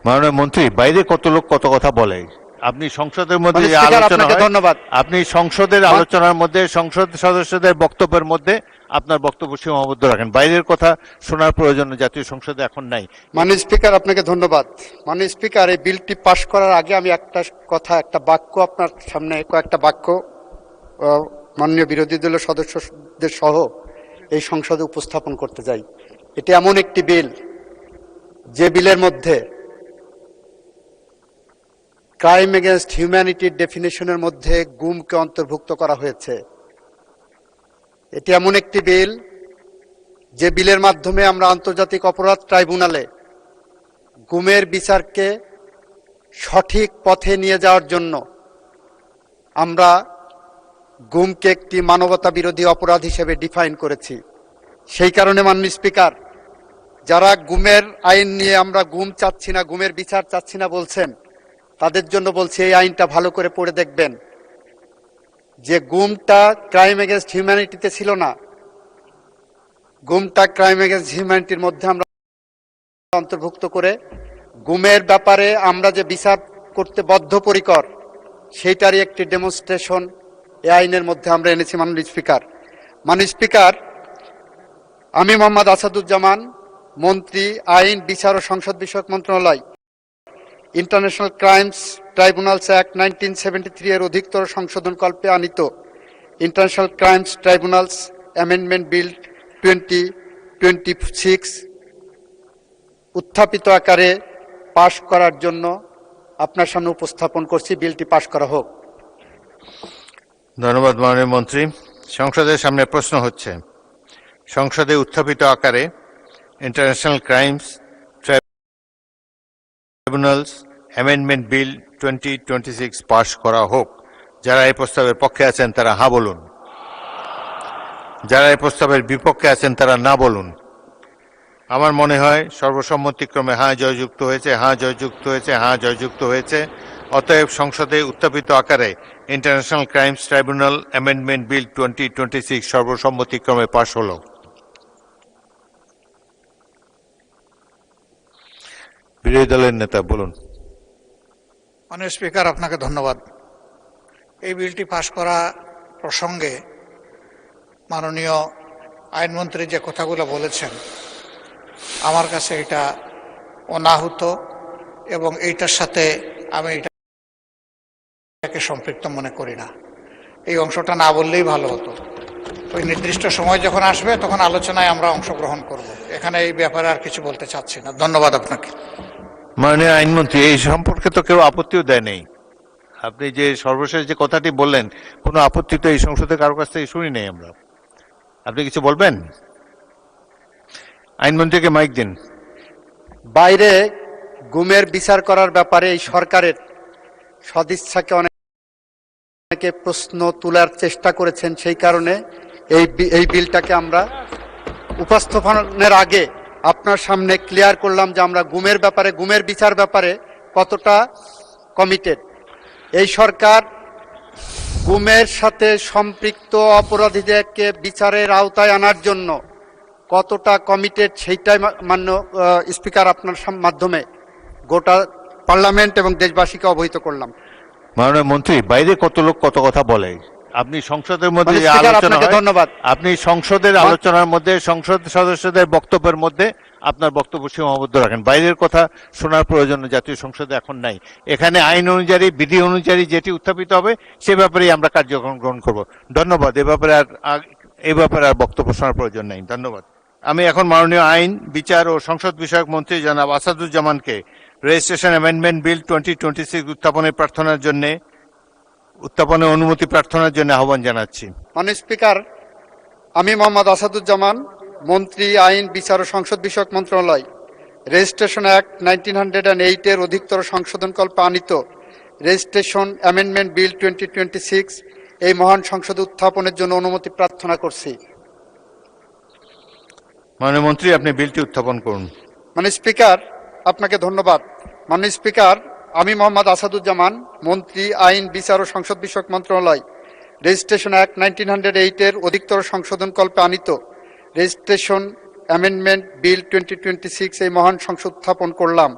মাননীয় মন্ত্রী, বাইরে কত লোক কত কথা বলে। আপনি সংসদের মধ্যে যে স্পিকার আলোচনা আপনাকে হয়, ধন্যবাদ। আপনি সংসদের আলোচনার মধ্যে সংসদ সদস্যদের বক্তব্যের মধ্যে আপনার বক্তব্য সীমাবদ্ধ রাখেন। বাইরের কথা শোনার প্রয়োজন জাতীয় সংসদে এখন নাই। মাননীয় স্পিকার আপনাকে ধন্যবাদ। মাননীয় স্পিকার, এই বিলটি পাশ করার আগে আমি একটা বাক্য আপনার সামনে, কয়েকটা বাক্য মাননীয় বিরোধী দলের সদস্যদের সহ এই সংসদে উপস্থাপন করতে চাই। এটি এমন একটি বিল যে বিলের মধ্যে ক্রাইম এগেনস্ট হিউম্যানিটির ডেফিনেশনের মধ্যে গুমকে অন্তর্ভুক্ত করা হয়েছে। এটি এমন একটি বিল যে বিলের মাধ্যমে আমরা আন্তর্জাতিক অপরাধ ট্রাইব্যুনালে গুমের বিচারকে সঠিক পথে নিয়ে যাওয়ার জন্য আমরা গুমকে একটি মানবতা বিরোধী অপরাধ হিসেবে ডিফাইন করেছি। সেই কারণে মাননীয় স্পিকার, যারা গুমের আইন নিয়ে আমরা গুম চাচ্ছি না, গুমের বিচার চাচ্ছি না বলছেন, তাদের জন্য বলছি এই আইনটা ভালো করে পড়ে দেখবেন। যে গুমটা ক্রাইম এগেনস্ট হিউম্যানিটিতে ছিল না, গুমটা ক্রাইম এগেনস্ট হিউম্যানিটির মধ্যে আমরা অন্তর্ভুক্ত করে গুমের ব্যাপারে আমরা যে বিচার করতে বদ্ধপরিকর, সেইটারই একটি ডেমনস্ট্রেশন এই আইনের মধ্যে আমরা এনেছি। মাননীয় স্পিকার, আমি মোহাম্মদ আসাদুজ্জামান, মন্ত্রী, আইন, বিচার ও সংসদ বিষয়ক মন্ত্রণালয়, ইন্টারন্যাশনাল ক্রাইমস ট্রাইব্যুনালস অ্যাক্ট 1973 এর অধিকতর সংশোধনকল্পে আনিত international crimes tribunals amendment bill 2026 উত্থাপিত আকারে পাশ করার জন্য আপনার সামনে উপস্থাপন করছি। বিলটি পাশ করা হোক। ধন্যবাদ মাননীয় মন্ত্রী। সংসদের সামনে প্রশ্ন হচ্ছে, সংসদে উত্থাপিত আকারে international crimes tribunals amendment bill 2026 পাশ করা হোক। যারা এই প্রস্তাবের পক্ষে আছেন তারা হ্যাঁ বলুন, যারা এই প্রস্তাবের বিপক্ষে আছেন তারা না বলুন। আমার মনে হয় সর্বসম্মতিক্রমে হ্যাঁ জয়যুক্ত হয়েছে, হ্যাঁ জয়যুক্ত হয়েছে, হ্যাঁ জয়যুক্ত হয়েছে। অতএব সংসদে উত্থাপিত আকারে international crimes tribunal amendment bill 2026 সর্বসম্মতিক্রমে পাশ হলো। বিরোধী দলের নেতা বলুন। মাননীয় স্পিকার, আপনাকে ধন্যবাদ। এই বিলটি পাশ করা প্রসঙ্গে মাননীয় আইনমন্ত্রী যে কথাগুলো বলেছেন, আমার কাছে এটা অনাহুত এবং এইটার সাথে আমি এটাকে সম্পৃক্ত মনে করি না। এই অংশটা না বললেই ভালো হতো। ওই নির্দিষ্ট সময় যখন আসবে তখন আলোচনায় আমরা অংশগ্রহণ করব। এখানে এই ব্যাপারে আর কিছু বলতে চাচ্ছি না। ধন্যবাদ আপনাকে। মাননীয় আইনমন্ত্রী, এই সম্পর্কে তো কেউ আপত্তিও দেয় নেই। আপনি যে সর্বশেষ যে কথাটি বললেন, কোনো আপত্তি তো এই সংসদে কারো কাছ থেকে শুনি নেই আমরা। আপনি কিছু বলবেন? আইনমন্ত্রীকে মাইক দিন। বাইরে গুমের বিচার করার ব্যাপারে এই সরকারের সদিচ্ছাকে অনেকে প্রশ্ন তোলার চেষ্টা করেছেন। সেই কারণে এই বিলটাকে আমরা উপস্থাপনের আগে আপনার সামনে ক্লিয়ার করলাম যে আমরা গুমের ব্যাপারে, গুমের বিচার ব্যাপারে কতটা কমিটেড। এই সরকার গুমের সাথে সম্পৃক্ত অপরাধীদেরকে বিচারের আওতায় আনার জন্য কতটা কমিটেড, সেইটাই মাননীয় স্পিকার আপনার মাধ্যমে গোটা পার্লামেন্ট এবং দেশবাসীকে অবহিত করলাম। মাননীয় মন্ত্রী, বাইরে কত লোক কত কথা বলে। আপনি সংসদের মধ্যে যে আলোচনা হয়, ধন্যবাদ। আপনি সংসদের আলোচনার মধ্যে সংসদ সদস্যদের বক্তব্যের মধ্যে আপনার বক্তব্য সীমাবদ্ধ রাখেন। বাইরের কথা শোনার প্রয়োজন জাতীয় সংসদে এখন নাই। এখানে আইন অনুযায়ী, বিধি অনুযায়ী যেটি উত্থাপিত হবে সে ব্যাপারেই আমরা কার্যক্রম গ্রহণ করব। ধন্যবাদ। এ ব্যাপারে আর বক্তব্য শোনার প্রয়োজন নেই। ধন্যবাদ। আমি এখন মাননীয় আইন, বিচার ও সংসদ বিষয়ক মন্ত্রী জনাব আসাদুজ্জামানকে রেজিস্ট্রেশন অ্যামেন্ডমেন্ট বিল 2026 উত্থাপনের অনুমতি প্রার্থনার জন্য আহ্বান জানাচ্ছি। মাননীয় স্পিকার, আমি মোহাম্মদ আসাদুজ্জামান, মন্ত্রী, আইন, বিচার ও সংসদ বিষয়ক মন্ত্রণালয়, রেজিস্ট্রেশন অ্যাক্ট 1908 এর অধিকতর সংশোধনকল্পে আনিত রেজিস্ট্রেশন অ্যামেন্ডমেন্ট বিল 2026 এই মহান সংসদে উত্থাপনের জন্য অনুমতি প্রার্থনা করছি। মাননীয় মন্ত্রী, আপনি বিলটি উত্থাপন করুন। মাননীয় স্পিকার, আপনাকে ধন্যবাদ। মাননীয় স্পিকার, আমি মোহাম্মদ আসাদুজ্জামান, মন্ত্রী, আইন, বিচার ও সংসদ বিষয়ক মন্ত্রণালয়, রেজিস্ট্রেশন অ্যাক্ট 1908 এর অধিকতর সংশোধনকল্পে আনিত রেজিস্ট্রেশন অ্যামেন্ডমেন্ট বিল 2026 এই মহান সংসদ উত্থাপন করলাম।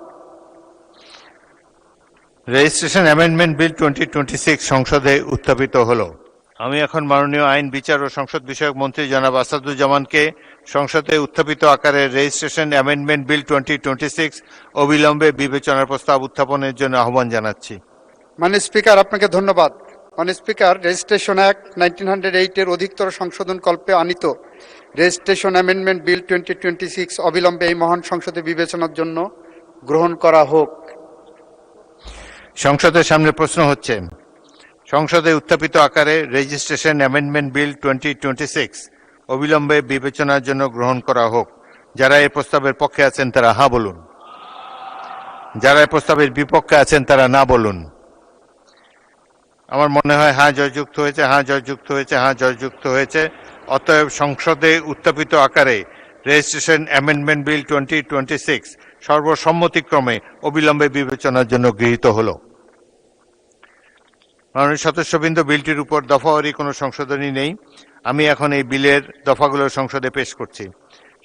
রেজিস্ট্রেশন অ্যামেন্ডমেন্ট বিল 2026 সংসদে উত্থাপিত হলো। আমি এখন মাননীয় আইন বিচার ও সংসদ বিষয়ক মন্ত্রী জনাব আসাদুজ্জামানকে সংসদে উত্থাপিত আকারে রেজিস্ট্রেশন অ্যামেন্ডমেন্ট বিল 2026 অবিলম্বে বিবেচনার প্রস্তাব উত্থাপনের জন্য আহ্বান জানাচ্ছি। মাননীয় স্পিকার, আপনাকে ধন্যবাদ। মাননীয় স্পিকার, রেজিস্ট্রেশন অ্যাক্ট 1908 এর অধিকতর সংশোধন কল্পে আনিত রেজিস্ট্রেশন অ্যামেন্ডমেন্ট বিল 2026 অবিলম্বে এই মহান সংসদে বিবেচনার জন্য গ্রহণ করা হোক। সংসদের সামনে প্রশ্ন হচ্ছে, সংসদে উত্থাপিত আকারে রেজিস্ট্রেশন অ্যামেন্ডমেন্ট বিল 2026 অবিলম্বে বিবেচনার জন্য গ্রহণ করা হোক। যারা এই প্রস্তাবের পক্ষে আছেন তারা হ্যাঁ বলুন। যারা এই প্রস্তাবের বিপক্ষে আছেন তারা না বলুন। আমার মনে হয় হ্যাঁ জয়যুক্ত হয়েছে, হ্যাঁ জয়যুক্ত হয়েছে, হ্যাঁ জয়যুক্ত হয়েছে। অতএব সংসদে উত্থাপিত আকারে রেজিস্ট্রেশন অ্যামেন্ডমেন্ট বিল 2026 সর্বসম্মতিক্রমে অবিলম্বে বিবেচনার জন্য গৃহীত হলো। মাননীয় সদস্যবৃন্দ, বিলটির উপর দফাওয়ারি কোনো সংশোধনী নেই। আমি এখন এই বিলের দফাগুলো সংসদে পেশ করছি।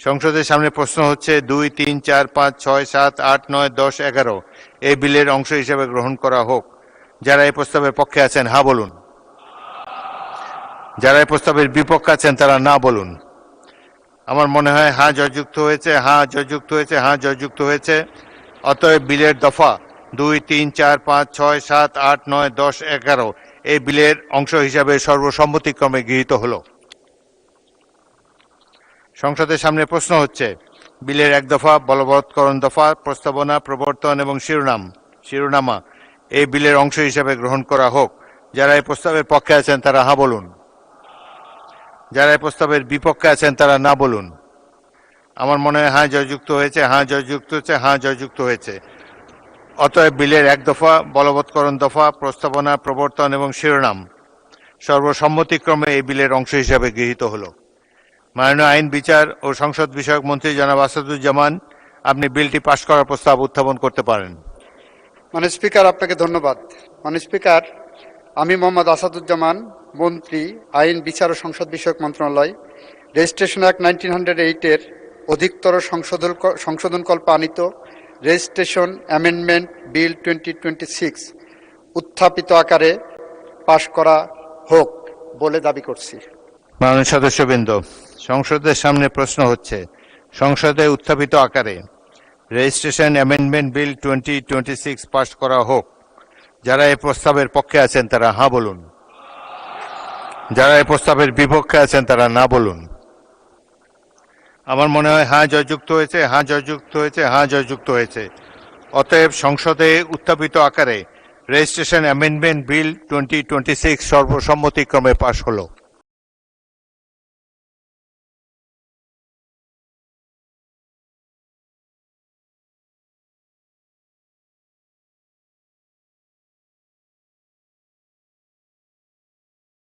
সংসদের সামনে প্রশ্ন হচ্ছে 2, 3, 4, 5, 6, 7, 8, 9, 10, 11 এই বিলের অংশ হিসেবে গ্রহণ করা হোক। যারা এই প্রস্তাবের পক্ষে আছেন হ্যাঁ বলুন। যারা এই প্রস্তাবের বিপক্ষে আছেন তারা না বলুন। আমার মনে হয় হ্যাঁ জয়যুক্ত হয়েছে, হ্যাঁ জয়যুক্ত হয়েছে, হ্যাঁ জয়যুক্ত হয়েছে। অতএব বিলের দফা 2, 3, 4, 5, 6, 7, 8, 9, 10, 11 এই বিলের অংশ হিসাবে সর্বসম্মতিক্রমে গৃহীত হলো। সংসদের সামনে প্রশ্ন হচ্ছে, বিলের এক দফা, বলবৎকরণ দফা, প্রস্তাবনা, প্রবর্তন এবং শিরোনামা এই বিলের অংশ হিসাবে গ্রহণ করা হোক। যারা এই প্রস্তাবের পক্ষে আছেন তারা হ্যাঁ বলুন। যারা এই প্রস্তাবের বিপক্ষে আছেন তারা না বলুন। আমার মনে হয় হ্যাঁ জয়যুক্ত হয়েছে, হ্যাঁ জয়যুক্ত হয়েছে, হ্যাঁ জয়যুক্ত হয়েছে। অতএব বিলের এক দফা, বলবৎকরণ দফা, প্রস্তাবনা, প্রবর্তন এবং শিরোনাম সর্বসম্মতিক্রমে এই বিলের অংশ হিসাবে গৃহীত হলো। মাননীয় আইন বিচার ও সংসদ বিষয়ক মন্ত্রী জনাব আসাদুজ্জামান, আপনি বিলটি পাশ করার প্রস্তাব উত্থাপন করতে পারেন। মাননীয় স্পিকার, আপনাকে ধন্যবাদ। মাননীয় স্পিকার, আমি মোহাম্মদ আসাদুজ্জামান, মন্ত্রী আইন বিচার ও সংসদ বিষয়ক মন্ত্রণালয়, রেজিস্ট্রেশন অ্যাক্ট 1908 এর অধিকতর সংশোধনকল্পে আনিত রেজিস্ট্রেশন অ্যামেন্ডমেন্ট বিল 2026 উত্থাপিত আকারে পাশ করা হোক বলে দাবি করছি। মাননীয় সদস্যবৃন্দ, সংসদের সামনে প্রশ্ন হচ্ছে, সংসদে উত্থাপিত আকারে রেজিস্ট্রেশন অ্যামেন্ডমেন্ট বিল 2026 পাশ করা হোক। যারা এই প্রস্তাবের পক্ষে আছেন তারা হ্যাঁ বলুন। যারা এই প্রস্তাবের বিপক্ষে আছেন তারা না বলুন। আমার মনে হয় হ্যাঁ জয়যুক্ত হয়েছে, হ্যাঁ জয়যুক্ত হয়েছে, হ্যাঁ জয়যুক্ত হয়েছে। অতএব সংসদে উত্থাপিত আকারে রেজিস্ট্রেশন অ্যামেন্ডমেন্ট বিল 2026 সর্বসম্মতিক্রমে পাশ হলো।